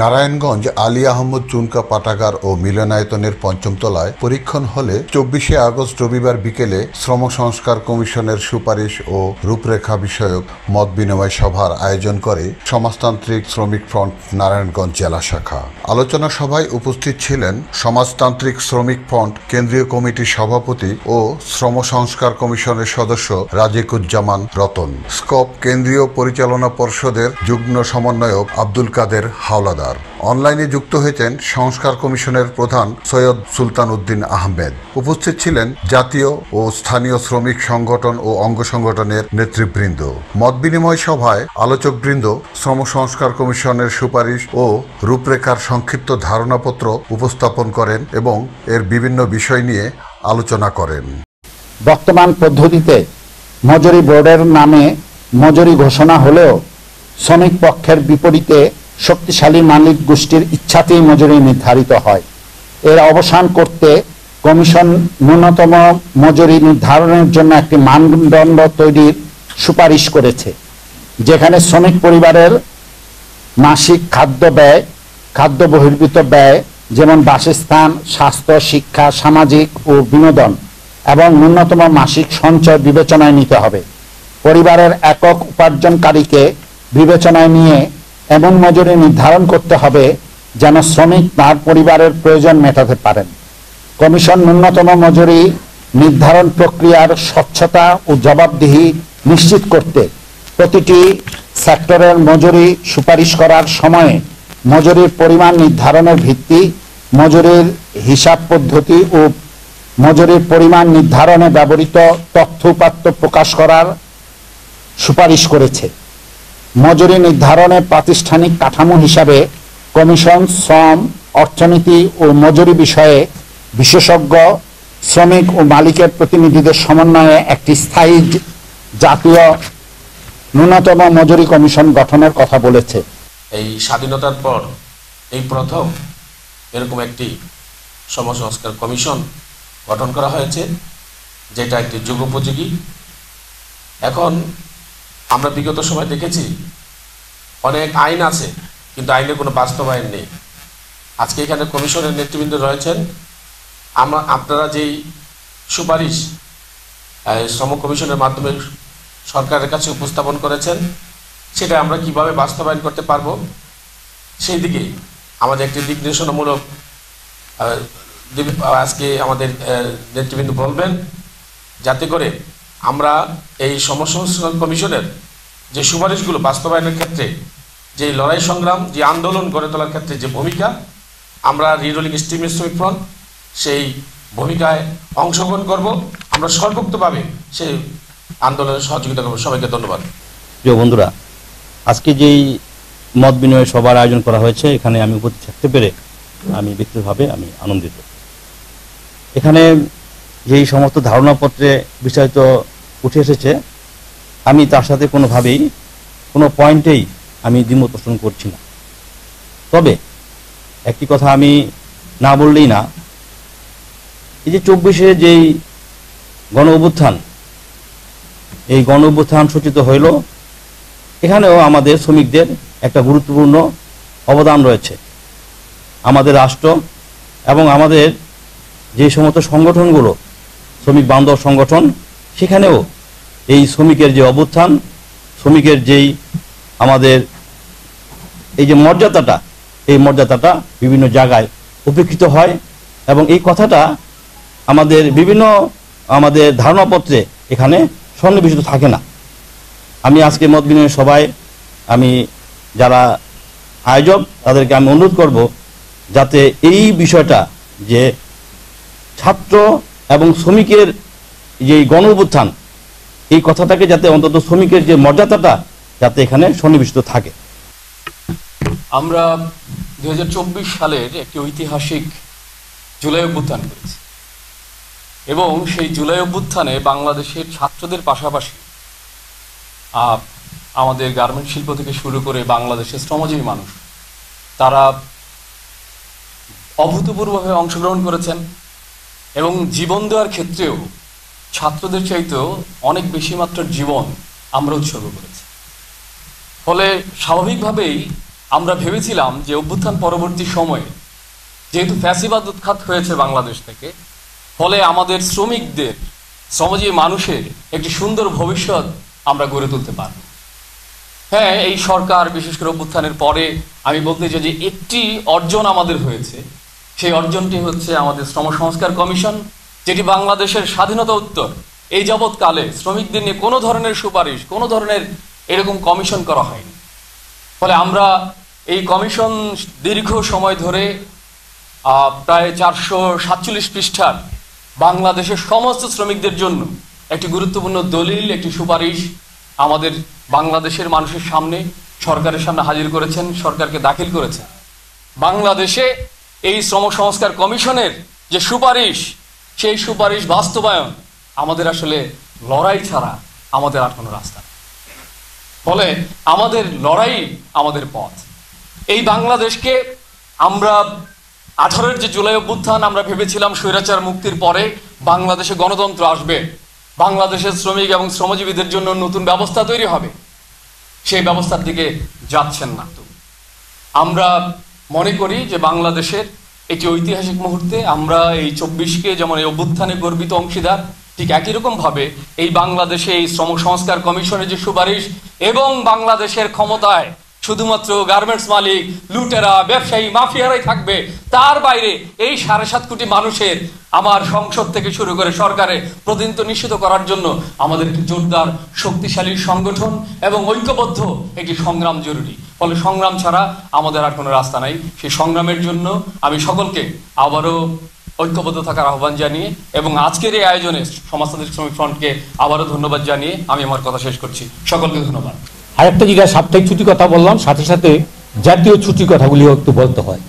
নারায়ণগঞ্জ আলী আহমদ চুনকা পাঠাগার ও মিলনায়তনের পঞ্চম তলায় পরীক্ষণ হলে ২৪শে আগস্ট রবিবার বিকেলে শ্রম সংস্কার কমিশনের সুপারিশ ও রূপরেখা বিষয়ক মত বিনিময় সভার আয়োজন করে সমাজতান্ত্রিক শ্রমিক ফ্রন্ট নারায়ণগঞ্জ জেলা শাখা। আলোচনা সভায় উপস্থিত ছিলেন সমাজতান্ত্রিক শ্রমিক ফ্রন্ট কেন্দ্রীয় কমিটির সভাপতি ও শ্রম সংস্কার কমিশনের সদস্য রাজিকুজ্জামান রতন, স্কপ কেন্দ্রীয় পরিচালনা পর্ষদের যুগ্ম সমন্বয়ক আব্দুল কাদের হাওলাদার। অনলাইনে যুক্ত হয়েছেন সংস্কার কমিশনের প্রধান সৈয়দ সুলতান উদ্দিন আহমেদ। উপস্থিত ছিলেন জাতীয় ও স্থানীয় শ্রমিক সংগঠন ও অঙ্গ সংগঠনের নেতৃবৃন্দ। মত বিনিময় সভায় আলোচকবৃন্দ শ্রম সংস্কার কমিশনের সুপারিশ ও রূপরেখার সংক্ষিপ্ত ধারণাপত্র উপস্থাপন করেন এবং এর বিভিন্ন বিষয় নিয়ে আলোচনা করেন। বর্তমান পদ্ধতিতে মজুরি বোর্ডের নামে মজুরি ঘোষণা হলেও শ্রমিক পক্ষের বিপরীতে শক্তিশালী মালিক গোষ্ঠীর ইচ্ছাতেই মজুরি নির্ধারিত হয়। এর অবসান করতে কমিশন ন্যূনতম মজুরি নির্ধারণের জন্য একটি মানদণ্ড তৈরির সুপারিশ করেছে, যেখানে শ্রমিক পরিবারের মাসিক খাদ্য ব্যয়, খাদ্য বহির্ভূত ব্যয় যেমন বাসস্থান, স্বাস্থ্য, শিক্ষা, সামাজিক ও বিনোদন এবং ন্যূনতম মাসিক সঞ্চয় বিবেচনায় নিতে হবে। পরিবারের একক উপার্জনকারীকে বিবেচনায় নিয়ে এমন মজুরি নির্ধারণ করতে হবে যেন শ্রমিক তার পরিবারের প্রয়োজন মেটাতে পারেন। কমিশন ন্যূনতম মজুরি নির্ধারণ প্রক্রিয়ার স্বচ্ছতা ও জবাবদিহি নিশ্চিত করতে প্রতিটি সেক্টরের মজুরি সুপারিশ করার সময়ে মজুরির পরিমাণ নির্ধারণের ভিত্তি, মজুরির হিসাব পদ্ধতি ও মজুরির পরিমাণ নির্ধারণে ব্যবহৃত তথ্য উপাত্ত প্রকাশ করার সুপারিশ করেছে। মজুরি নির্ধারণে প্রাতিষ্ঠানিক কাঠামো হিসাবে কমিশন শ্রম, অর্থনীতি ও মজুরি বিষয়ে বিশেষজ্ঞ, শ্রমিক ও মালিকের প্রতিনিধিদের সমন্বয়ে একটি স্থায়ী জাতীয় ন্যূনতম মজুরি কমিশন গঠনের কথা বলেছে। এই স্বাধীনতার পর এই প্রথম এরকম একটি শ্রম সংস্কার কমিশন গঠন করা হয়েছে, যেটা একটি যুগোপযোগী। এখন আমরা বিগত সময় দেখেছি অনেক আইন আছে, কিন্তু আইনের কোনো বাস্তবায়ন নেই। আজকে এখানে কমিশনের নেতৃবৃন্দ রয়েছেন। আপনারা যেই সুপারিশ শ্রম কমিশনের মাধ্যমে সরকারের কাছে উপস্থাপন করেছেন, সেটা আমরা কিভাবে বাস্তবায়ন করতে পারবো সেই দিকে আমাদের একটি দিক নির্দেশনামূলক আজকে আমাদের নেতৃবৃন্দ বলবেন, যাতে করে আমরা এই শ্রম সংস্কার কমিশনের যে সুপারিশগুলো বাস্তবায়নের ক্ষেত্রে যে লড়াই সংগ্রাম, যে আন্দোলন গড়ে তোলার ক্ষেত্রে যে ভূমিকা, আমরা রিরোলিং স্টিম শ্রমিক ফ্রন্ট সেই ভূমিকায় অংশগ্রহণ করব। আমরা সর্বোক্তভাবে সেই আন্দোলনে সহযোগিতা করব। সবাইকে ধন্যবাদ। প্রিয় বন্ধুরা, আজকে যেই মত বিনিময় সভার আয়োজন করা হয়েছে, এখানে আমি উপস্থিত থাকতে পেরে আমি ব্যক্তিগতভাবে আমি আনন্দিত। এখানে যেই সমস্ত ধারণাপত্রে বিস্তারিত উঠে এসেছে, আমি তার সাথে কোনোভাবেই কোনো পয়েন্টেই আমি দ্বিমত পোষণ করছি না। তবে একটি কথা আমি না বললেই না, এই যে ২৪শে যেই গণ অভ্যুত্থান, এই গণ অভ্যুত্থান সূচিত হইল, এখানেও আমাদের শ্রমিকদের একটা গুরুত্বপূর্ণ অবদান রয়েছে। আমাদের রাষ্ট্র এবং আমাদের যে সমস্ত সংগঠনগুলো শ্রমিক বান্ধব সংগঠন, সেখানেও এই শ্রমিকের যে অভ্যুত্থান, শ্রমিকের যেই আমাদের এই যে মর্যাদাটা, এই মর্যাদাটা বিভিন্ন জায়গায় উপেক্ষিত হয় এবং এই কথাটা আমাদের বিভিন্ন আমাদের ধারণাপত্রে এখানে সন্নিবেশিত থাকে না। আমি আজকে মত বিনিময় সভায় আমি যারা আয়োজক তাদেরকে আমি অনুরোধ করব, যাতে এই বিষয়টা যে ছাত্র এবং শ্রমিকের যে গণ অভ্যুত্থান, এই কথাটাকে যাতে অন্তত শ্রমিকের যে মর্যাদাটা যাতে এখানে সন্নিবেশিত থাকে। আমরা ২০২৪ সালের একটি ঐতিহাসিক জুলাই অভ্যুত্থান করেছি এবং সেই জুলাই অভ্যুত্থানে বাংলাদেশের ছাত্রদের পাশাপাশি আমাদের গার্মেন্ট শিল্প থেকে শুরু করে বাংলাদেশের শ্রমজীবী মানুষ, তারা অভূতপূর্বভাবে অংশগ্রহণ করেছেন এবং জীবন দেওয়ার ক্ষেত্রেও ছাত্রদের চাইতেও অনেক বেশি মাত্রার জীবন আমরা উৎসর্গ করেছি। ফলে স্বাভাবিকভাবেই আমরা ভেবেছিলাম যে অভ্যুত্থান পরবর্তী সময়ে যেহেতু ফ্যাসিবাদ উৎখাত হয়েছে বাংলাদেশ থেকে, ফলে আমাদের শ্রমিকদের, শ্রমজীবী মানুষের একটি সুন্দর ভবিষ্যৎ আমরা গড়ে তুলতে পারব। হ্যাঁ, এই সরকার বিশেষ করে অভ্যুত্থানের পরে আমি বলতে চাই যে একটি অর্জন আমাদের হয়েছে, সেই অর্জনটি হচ্ছে আমাদের শ্রম সংস্কার কমিশন, যেটি বাংলাদেশের স্বাধীনতা উত্তর এই যাবৎকালে শ্রমিকদের নিয়ে কোনো ধরনের সুপারিশ, কোনো ধরনের এরকম কমিশন করা হয়নি। ফলে আমরা এই কমিশন দীর্ঘ সময় ধরে প্রায় 447 পৃষ্ঠার বাংলাদেশের সমস্ত শ্রমিকদের জন্য একটি গুরুত্বপূর্ণ দলিল, একটি সুপারিশ আমাদের বাংলাদেশের মানুষের সামনে, সরকারের সামনে হাজির করেছেন, সরকারকে দাখিল করেছেন। বাংলাদেশে এই শ্রম সংস্কার কমিশনের যে সুপারিশ, সেই সুপারিশ বাস্তবায়ন আমাদের আসলে লড়াই ছাড়া আমাদের আর কোনো রাস্তা নেই। ফলে আমাদের লড়াই আমাদের পথ। এই বাংলাদেশকে আমরা 18-এর যে জুলাই অভ্যুত্থান, আমরা ভেবেছিলাম স্বৈরাচার মুক্তির পরে বাংলাদেশে গণতন্ত্র আসবে, বাংলাদেশের শ্রমিক এবং শ্রমজীবীদের জন্য নতুন ব্যবস্থা তৈরি হবে। সেই ব্যবস্থার দিকে যাচ্ছেন না। তো আমরা মনে করি যে বাংলাদেশের একটি ঐতিহাসিক মুহূর্তে আমরা এই 24কে যেমন এই অভ্যুত্থানে গর্বিত অংশীদার, ঠিক একই রকম ভাবে এই বাংলাদেশে এই শ্রম সংস্কার কমিশনের যে সুপারিশ এবং বাংলাদেশের ক্ষমতায় শুধুমাত্র গার্মেন্টস মালিক, লুটেরা, ব্যবসায়ী, মাফিয়ারাই থাকবে, তার বাইরে এই 7.5 কোটি মানুষের আমার সংসদ থেকে শুরু করে সরকারে প্রতিনিধিত্ব নিশ্চিত করার জন্য আমাদের একটি জোরদার শক্তিশালী সংগঠন এবং ঐক্যবদ্ধ একটি সংগ্রাম জরুরি। ফলে সংগ্রাম ছাড়া আমাদের আর কোনো রাস্তা নাই। সেই সংগ্রামের জন্য আমি সকলকে আবারও ঐক্যবদ্ধ থাকার আহ্বান জানিয়ে এবং আজকের এই আয়োজনে সমাজতান্ত্রিক শ্রমিক ফ্রন্টকে আবারও ধন্যবাদ জানিয়ে আমি আমার কথা শেষ করছি। সকলকে ধন্যবাদ। আরেকটা জায়গায় সাপ্তাহিক ছুটির কথা বললাম, সাথে সাথে জাতীয় ছুটির কথাগুলিও একটু বলতে হয়।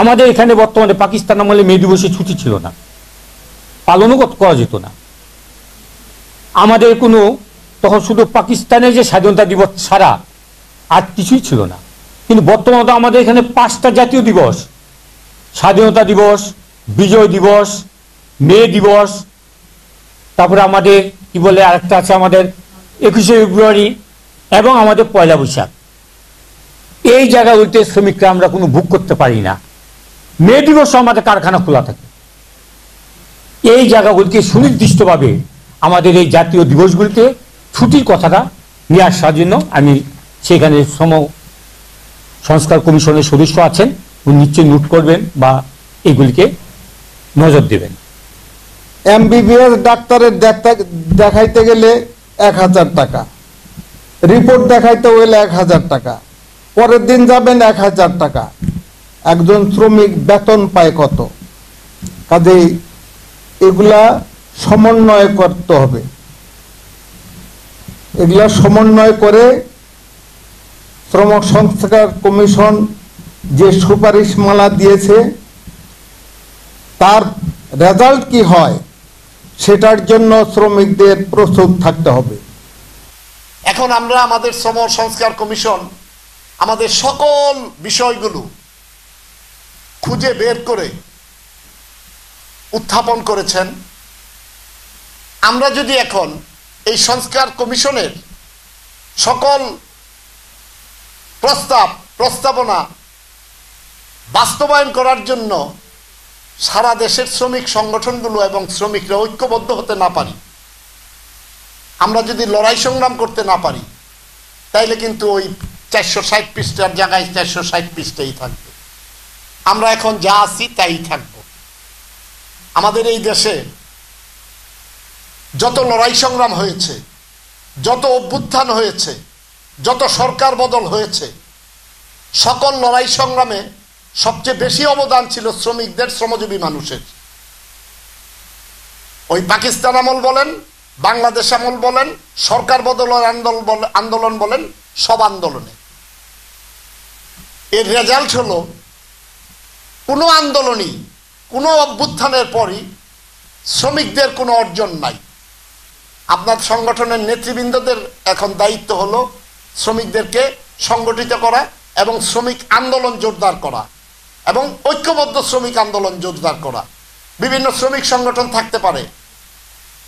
আমাদের এখানে বর্তমানে পাকিস্তান আমলে মে দিবসে ছুটি ছিল না, পালনও করা যেত না। আমাদের কোনো তখন শুধু পাকিস্তানের যে স্বাধীনতা দিবস ছাড়া আর কিছুই ছিল না। কিন্তু বর্তমানে আমাদের এখানে 5টা জাতীয় দিবস, স্বাধীনতা দিবস, বিজয় দিবস, মে দিবস, তারপরে আমাদের কি বলে আরেকটা আছে আমাদের 21শে ফেব্রুয়ারি এবং আমাদের পয়লা বৈশাখ। এই জায়গাগুলিতে শ্রমিকরা আমরা কোনো বুক করতে পারি না। মে দিবসে আমাদের কারখানা খোলা থাকে। এই জায়গাগুলিকে সুনির্দিষ্টভাবে আমাদের এই জাতীয় দিবসগুলিতে ছুটির কথাটা নিয়ে আসার জন্য আমি সেখানে শ্রম সংস্কার কমিশনের সদস্য আছেন, উনি নিশ্চয়ই নোট করবেন বা এগুলিকে নজর দেবেন। এমবিবিএস ডাক্তারের দেখাইতে গেলে 1000 টাকা, রিপোর্ট দেখাইতে হইলে 1000 টাকা, পরের দিন যাবেন 1000 টাকা। একজন শ্রমিক বেতন পায় কত? কাজেই এগুলা সমন্বয় করতে হবে। এগুলা সমন্বয় করে শ্রম সংস্কার কমিশন যে সুপারিশমালা দিয়েছে তার রেজাল্ট কি হয় সেটার জন্য শ্রমিকদের প্রস্তুত থাকতে হবে। এখন আমরা আমাদের শ্রম সংস্কার কমিশন আমাদের সকল বিষয়গুলো খুঁজে বের করে উত্থাপন করেছেন। আমরা যদি এখন এই সংস্কার কমিশনের সকল প্রস্তাবনা বাস্তবায়ন করার জন্য সারা দেশের শ্রমিক সংগঠনগুলো এবং শ্রমিকরা ঐক্যবদ্ধ হতে না পারি, আমরা যদি লড়াই সংগ্রাম করতে না পারি, তাইলে কিন্তু ওই 460 পৃষ্ঠার জায়গায় 460 পৃষ্ঠাই থাকবে। আমরা এখন যা আছি তাই থাকব। আমাদের এই দেশে যত লড়াই সংগ্রাম হয়েছে, যত অভ্যুত্থান হয়েছে, যত সরকার বদল হয়েছে, সকল লড়াই সংগ্রামে সবচেয়ে বেশি অবদান ছিল শ্রমিকদের, শ্রমজীবী মানুষের। ওই পাকিস্তান আমল বলেন, বাংলাদেশ আমল বলেন, সরকার বদলের আন্দোলন বলেন, সব আন্দোলনে এর রেজাল্ট হলো কোনো আন্দোলনই, কোনো অভ্যুত্থানের পরই শ্রমিকদের কোনো অর্জন নাই। আপনার সংগঠনের নেতৃবৃন্দদের এখন দায়িত্ব হলো শ্রমিকদেরকে সংগঠিত করা এবং শ্রমিক আন্দোলন জোরদার করা এবং ঐক্যবদ্ধ শ্রমিক আন্দোলন জোরদার করা। বিভিন্ন শ্রমিক সংগঠন থাকতে পারে,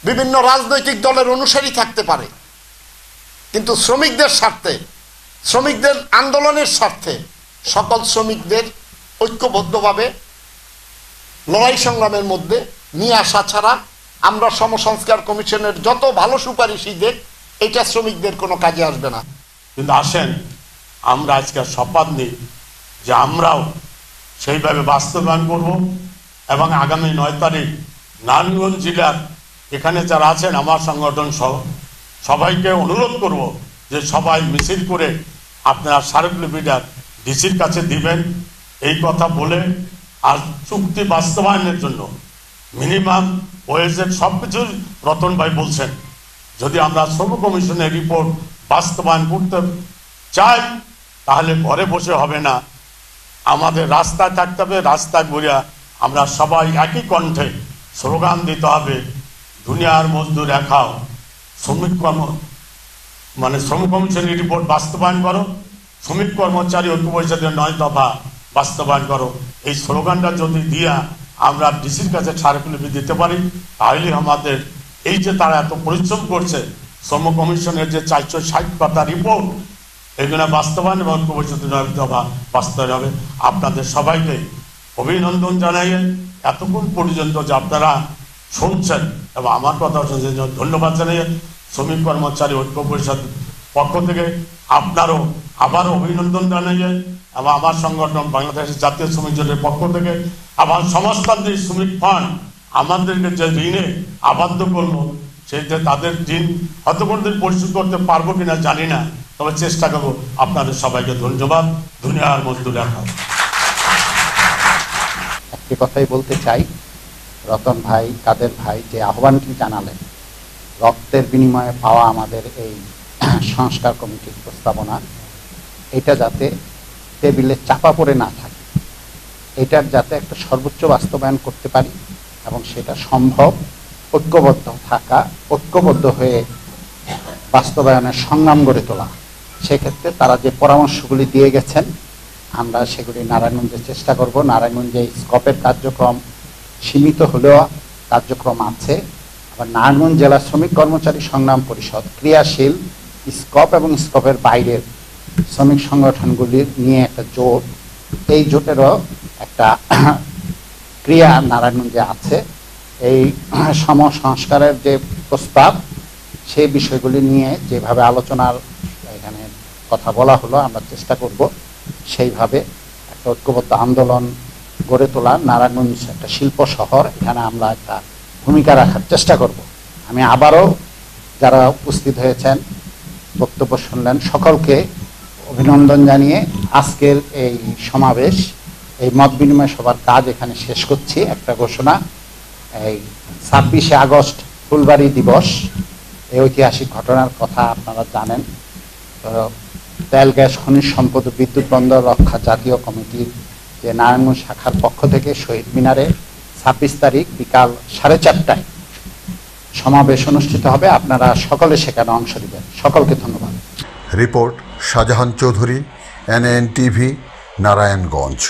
বিভিন্ন রাজনৈতিক দলের অনুসারী থাকতে পারে, কিন্তু শ্রমিকদের স্বার্থে, শ্রমিকদের আন্দোলনের স্বার্থে সকল শ্রমিকদের ঐক্যবদ্ধভাবে লড়াই সংগ্রামের মধ্যে নিয়ে আসা ছাড়া আমরা সমসংস্কার কমিশনের যত ভালো সুপারিশই দেখ, এটা শ্রমিকদের কোনো কাজে আসবে না। কিন্তু আসেন আমরা আজকে শপথ নিই যে আমরাও সেইভাবে বাস্তবায়ন করব এবং আগামী 9 তারিখ নারায়ণগঞ্জ জেলার এখানে যারা আছেন আমার সংগঠন সহ সবাইকে অনুরোধ করব যে সবাই মিছিল করে আপনারা স্মারকলিপিটা ডিসির কাছে দিবেন, এই কথা বলে। আর চুক্তি বাস্তবায়নের জন্য মিনিমাম ওয়েজের সব কিছু রতন ভাই বলছেন, যদি আমরা শ্রম কমিশনের রিপোর্ট বাস্তবায়ন করতে চাই তাহলে ঘরে বসে হবে না, আমাদের রাস্তায় থাকতে হবে। রাস্তায় ঘুরিয়া আমরা সবাই একই কণ্ঠে স্লোগান দিতে হবে, দুনিয়ার মজদুর একাও শ্রমিক শ্রম কমিশনের রিপোর্ট বাস্তবায়ন করো, শ্রমিক কর্মচারী ঐক্য পরিষদের 9 দফা বাস্তবায়ন করো। এই স্লোগানটা যদি দিয়া আমরা ডিসির কাছে স্মারকলিপি দিতে পারি তাহলে আমাদের এই যে তারা এত পরিশ্রম করছে শ্রম কমিশনের যে 460 পাতা রিপোর্ট এগুলো বাস্তবায়ন এবং ঐক্য পরিষদের 9 দফা বাস্তবায়ন হবে। আপনাদের সবাইকে অভিনন্দন জানাই এতক্ষণ পর্যন্ত যে আপনারা শুনছেন এবং আমার কথা শুনছেন, ধন্যবাদ জানাই। শ্রমিক কর্মচারী ঐক্য পরিষদ পক্ষ থেকে আপনারও আবারও অভিনন্দন জানাই এবং আমার সংগঠন বাংলাদেশের জাতীয় শ্রমিক জোটের পক্ষ থেকে আবার সমাজতান্ত্রিক শ্রমিক ফান্ড আমাদেরকে যে ঋণে আবদ্ধ করলো সেইটা তাদের ঋণ হয়তো কোনোদিন পরিশোধ করতে পারবো কিনা জানি না, তবে চেষ্টা করবো। আপনাদের সবাইকে ধন্যবাদ। দুনিয়ার মজদুর রাখা। একটি কথাই বলতে চাই, রতন ভাই, কাদের ভাই যে আহ্বানটি জানালেন, রক্তের বিনিময়ে পাওয়া আমাদের এই সংস্কার কমিটির প্রস্তাবনা, এটা যাতে টেবিলে চাপা পড়ে না থাকে, এটার যাতে একটা সর্বোচ্চ বাস্তবায়ন করতে পারি এবং সেটা সম্ভব ঐক্যবদ্ধ থাকা, ঐক্যবদ্ধ হয়ে বাস্তবায়নের সংগ্রাম গড়ে তোলা। সেক্ষেত্রে তারা যে পরামর্শগুলি দিয়ে গেছেন আমরা সেগুলি নারায়ণগঞ্জে চেষ্টা করব। নারায়ণগঞ্জে স্কপের কার্যক্রম সীমিত হলেও কার্যক্রম আছে। আবার নারায়ণগঞ্জ জেলা শ্রমিক কর্মচারী সংগ্রাম পরিষদ ক্রিয়াশীল, স্কপ এবং স্কপের বাইরের শ্রমিক সংগঠনগুলির নিয়ে একটা জোট, এই জোটেরও একটা ক্রিয়া নারায়ণগঞ্জে আছে। এই সমসংস্কারের যে প্রস্তাব সেই বিষয়গুলি নিয়ে যেভাবে আলোচনার এখানে কথা বলা হলো আমরা চেষ্টা করব সেইভাবে একটা ঐক্যবদ্ধ আন্দোলন গড়ে তোলা। নারায়ণগঞ্জ একটা শিল্প শহর, এখানে আমরা একটা ভূমিকা রাখার চেষ্টা করব। আমি আবারও যারা উপস্থিত হয়েছেন বক্তব্য শুনলেন সকলকে অভিনন্দন জানিয়ে আজকের এই সমাবেশ, এই মত বিনিময় সভার কাজ এখানে শেষ করছি। একটা ঘোষণা, এই 26শে আগস্ট ফুলবাড়ি দিবস, এই ঐতিহাসিক ঘটনার কথা আপনারা জানেন। তেল গ্যাস খনিজ সম্পদ ও বিদ্যুৎ বন্দর রক্ষা জাতীয় কমিটির যে নারায়ণগঞ্জ শাখার পক্ষ থেকে শহীদ মিনারে 26 তারিখ বিকাল 4:30টায় সমাবেশ অনুষ্ঠিত হবে। আপনারা সকলে সেখানে অংশ নেবেন। সকলকে ধন্যবাদ। Report Shahjahan Chowdhury, NNTV, Narayanganj.